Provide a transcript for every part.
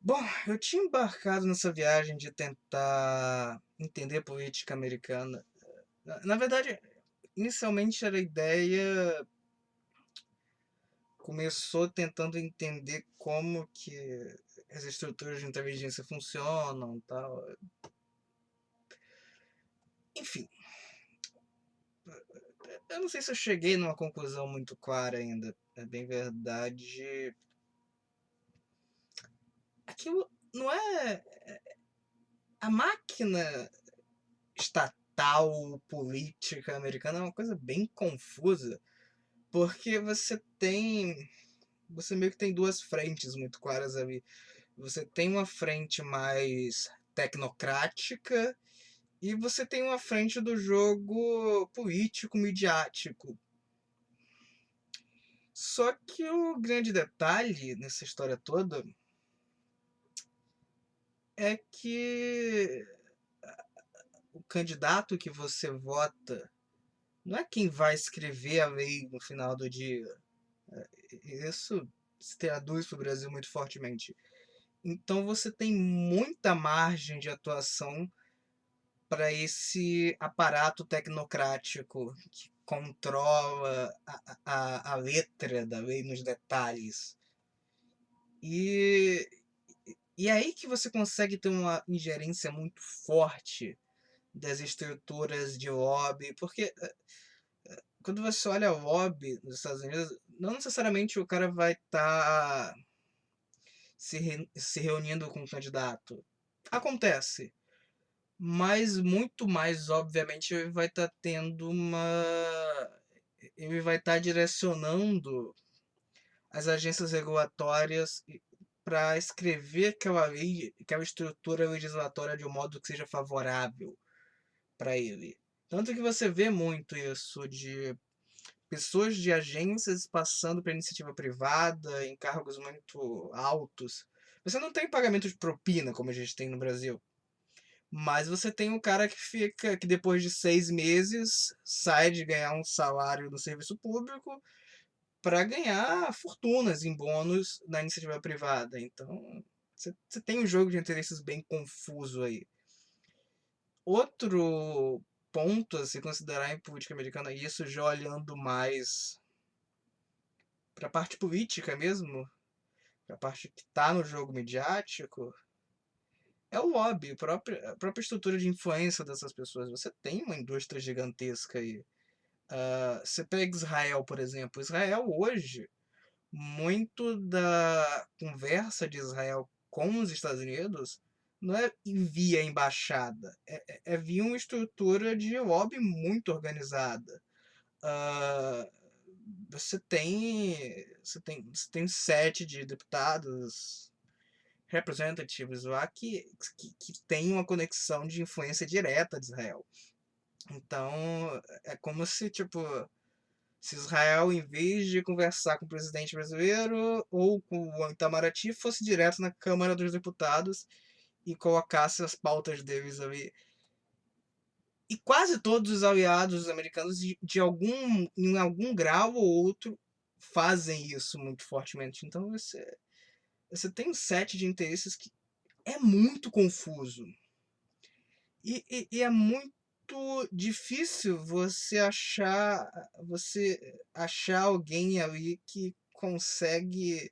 Bom, eu tinha embarcado nessa viagem de tentar entender política americana. Na verdade, inicialmente era a ideia, começou tentando entender como que as estruturas de inteligência funcionam, tal. Enfim, eu não sei se eu cheguei numa conclusão muito clara ainda. É bem verdade. Aquilo não é a máquina estatal política americana, é uma coisa bem confusa. Porque você meio que tem duas frentes muito claras ali. Você tem uma frente mais tecnocrática e você tem uma frente do jogo político midiático. Só que o grande detalhe nessa história toda é que o candidato que você vota não é quem vai escrever a lei no final do dia. Isso se traduz para o Brasil muito fortemente. Então você tem muita margem de atuação para esse aparato tecnocrático que controla a letra da lei nos detalhes. E, e é aí que você consegue ter uma ingerência muito forte das estruturas de lobby, porque quando você olha lobby nos Estados Unidos, não necessariamente o cara vai estar se reunindo com o candidato. Acontece. Mas muito mais, obviamente, ele vai estar tendo uma. Ele vai estar direcionando as agências regulatórias para escrever aquela lei, aquela estrutura legislatória de um modo que seja favorável para ele. Tanto que você vê muito isso de pessoas de agências passando para iniciativa privada em cargos muito altos. Você não tem pagamento de propina como a gente tem no Brasil. Mas você tem um cara que fica, que depois de 6 meses sai de ganhar um salário no serviço público para ganhar fortunas em bônus na iniciativa privada. Então, você tem um jogo de interesses bem confuso aí. Outro ponto a se considerar em política americana, e isso já olhando mais para a parte política mesmo, para a parte que está no jogo midiático, é o lobby, a própria estrutura de influência dessas pessoas. Você tem uma indústria gigantesca aí. Você pega Israel, por exemplo. Israel hoje, muito da conversa de Israel com os Estados Unidos não é via embaixada, é via uma estrutura de lobby muito organizada. Ah, você tem 7 de deputados representativos lá que tem uma conexão de influência direta de Israel. Então, é como se, tipo, se Israel, em vez de conversar com o presidente brasileiro ou com o Itamaraty, fosse direto na Câmara dos Deputados e colocasse as pautas deles ali. E quase todos os aliados americanos, em algum grau ou outro, fazem isso muito fortemente. Então você tem um set de interesses que é muito confuso. E é muito difícil você achar alguém ali que consegue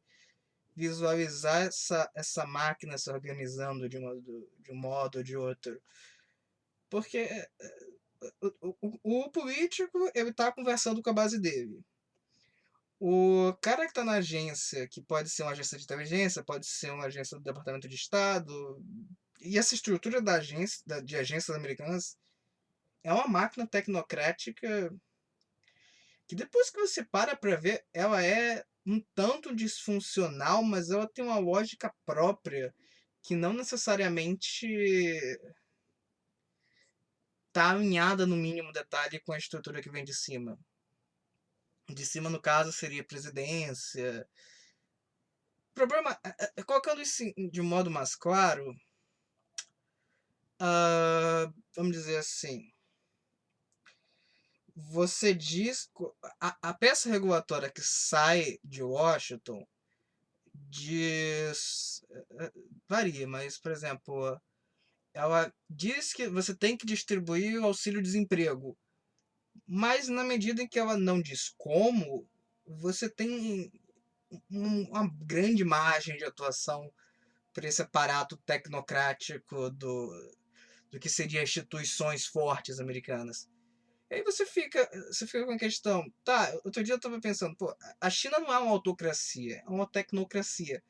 visualizar essa máquina se organizando de um modo ou de outro. Porque o político, ele está conversando com a base dele. O cara que está na agência, que pode ser uma agência de inteligência, pode ser uma agência do Departamento de Estado, e essa estrutura de agências americanas é uma máquina tecnocrática que depois que você para ver, ela é um tanto disfuncional, mas ela tem uma lógica própria que não necessariamente está alinhada no mínimo detalhe com a estrutura que vem de cima. De cima, no caso, seria a presidência. O problema, colocando isso de modo mais claro, vamos dizer assim, você diz. A peça regulatória que sai de Washington diz. varia, mas, por exemplo, ela diz que você tem que distribuir o auxílio-desemprego, mas na medida em que ela não diz como, você tem uma grande margem de atuação para esse aparato tecnocrático do que seriam instituições fortes americanas. E aí você fica com a questão, tá, outro dia eu tava pensando, pô, a China não é uma autocracia, é uma tecnocracia.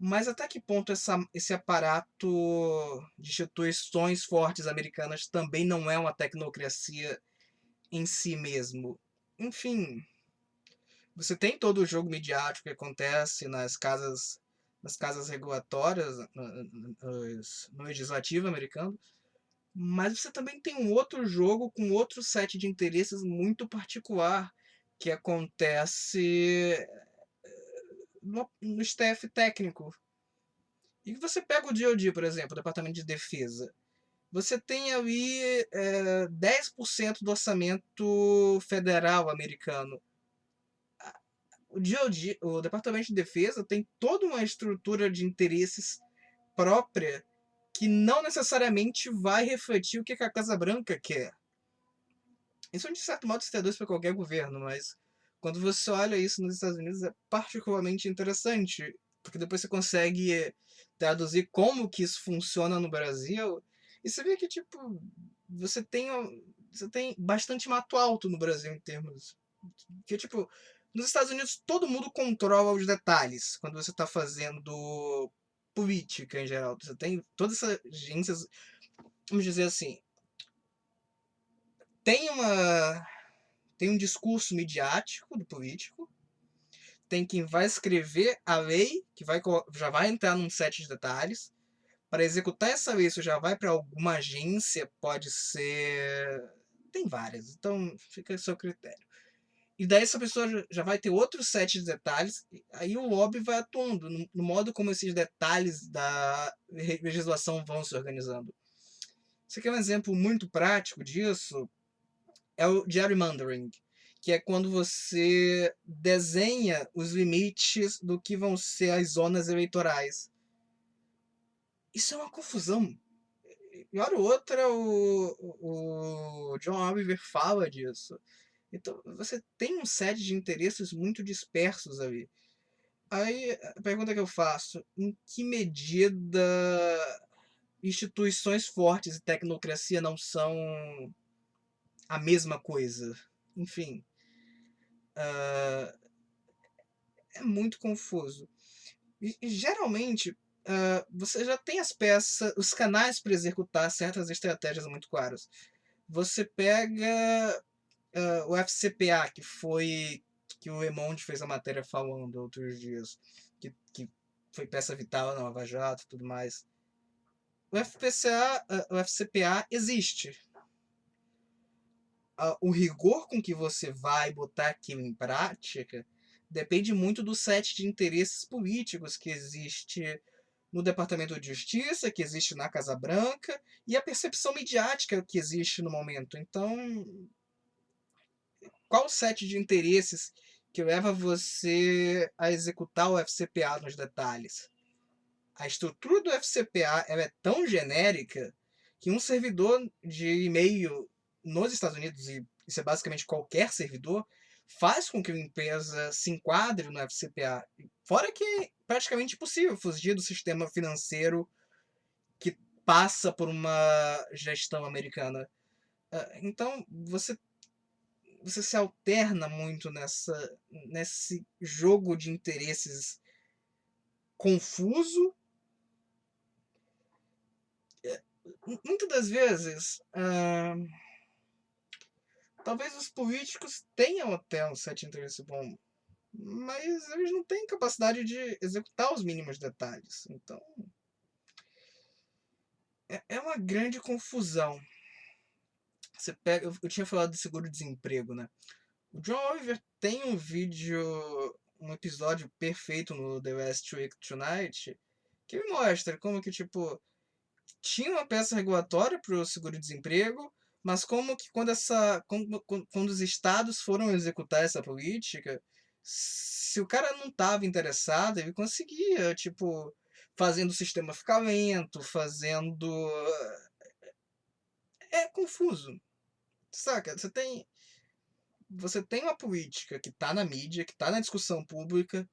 Mas até que ponto esse aparato de instituições fortes americanas também não é uma tecnocracia em si mesmo? Enfim, você tem todo o jogo midiático que acontece nas casas regulatórias, no legislativo americano, mas você também tem um outro jogo com outro set de interesses muito particular que acontece no staff técnico. E você pega o DoD, por exemplo, o Departamento de Defesa. Você tem ali 10% do orçamento federal americano. O DoD, o Departamento de Defesa, tem toda uma estrutura de interesses própria que não necessariamente vai refletir o que a Casa Branca quer. Isso é, de certo modo, seduz para qualquer governo, mas quando você olha isso nos Estados Unidos é particularmente interessante, porque depois você consegue traduzir como que isso funciona no Brasil, e você vê que, tipo, você tem, você tem bastante mato alto no Brasil em termos... Que, tipo, nos Estados Unidos todo mundo controla os detalhes quando você está fazendo política em geral. Você tem todas essas agências, vamos dizer assim, tem uma tem um discurso midiático do político, tem quem vai escrever a lei, que já vai entrar num set de detalhes. Para executar essa lei, isso já vai para alguma agência, pode ser. Tem várias, então fica a seu critério. E daí essa pessoa já vai ter outro set de detalhes, aí o lobby vai atuando no modo como esses detalhes da legislação vão se organizando. Isso aqui é um exemplo muito prático disso, é o gerrymandering, que é quando você desenha os limites do que vão ser as zonas eleitorais. Isso é uma confusão. E hora ou outra o John Oliver fala disso. Então você tem um set de interesses muito dispersos ali. Aí a pergunta que eu faço, em que medida instituições fortes e tecnocracia não são a mesma coisa? Enfim, é muito confuso. E geralmente, você já tem as peças, os canais para executar certas estratégias muito claros. Você pega o FCPA, que o Emond fez a matéria falando outros dias, que foi peça vital na Lava Jato e tudo mais. O FCPA existe. O rigor com que você vai botar aquilo em prática depende muito do set de interesses políticos que existe no Departamento de Justiça, que existe na Casa Branca, e a percepção midiática que existe no momento. Então, qual o set de interesses que leva você a executar o FCPA nos detalhes? A estrutura do FCPA ela é tão genérica que um servidor de e-mail nos Estados Unidos, e isso é basicamente qualquer servidor, faz com que uma empresa se enquadre no FCPA. Fora que é praticamente impossível fugir do sistema financeiro que passa por uma gestão americana. Então, você se alterna muito nesse jogo de interesses confuso. Muitas das vezes, talvez os políticos tenham até um certo interesse bom, mas eles não têm capacidade de executar os mínimos detalhes. Então, é uma grande confusão. Você pega, eu tinha falado de seguro-desemprego, né? O John Oliver tem um vídeo, um episódio perfeito no The Last Week Tonight, que mostra como que, tipo, tinha uma peça regulatória para o seguro-desemprego, mas como que quando os estados foram executar essa política, se o cara não estava interessado, ele conseguia, tipo, fazendo o sistema ficar lento, fazendo. É confuso, saca? Você tem uma política que tá na mídia, que tá na discussão pública,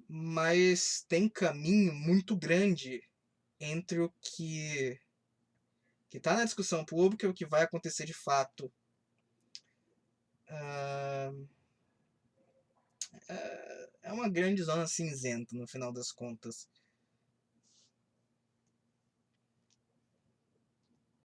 mas tem caminho muito grande entre o que tá na discussão pública e o que vai acontecer de fato. Ah, é uma grande zona cinzenta no final das contas.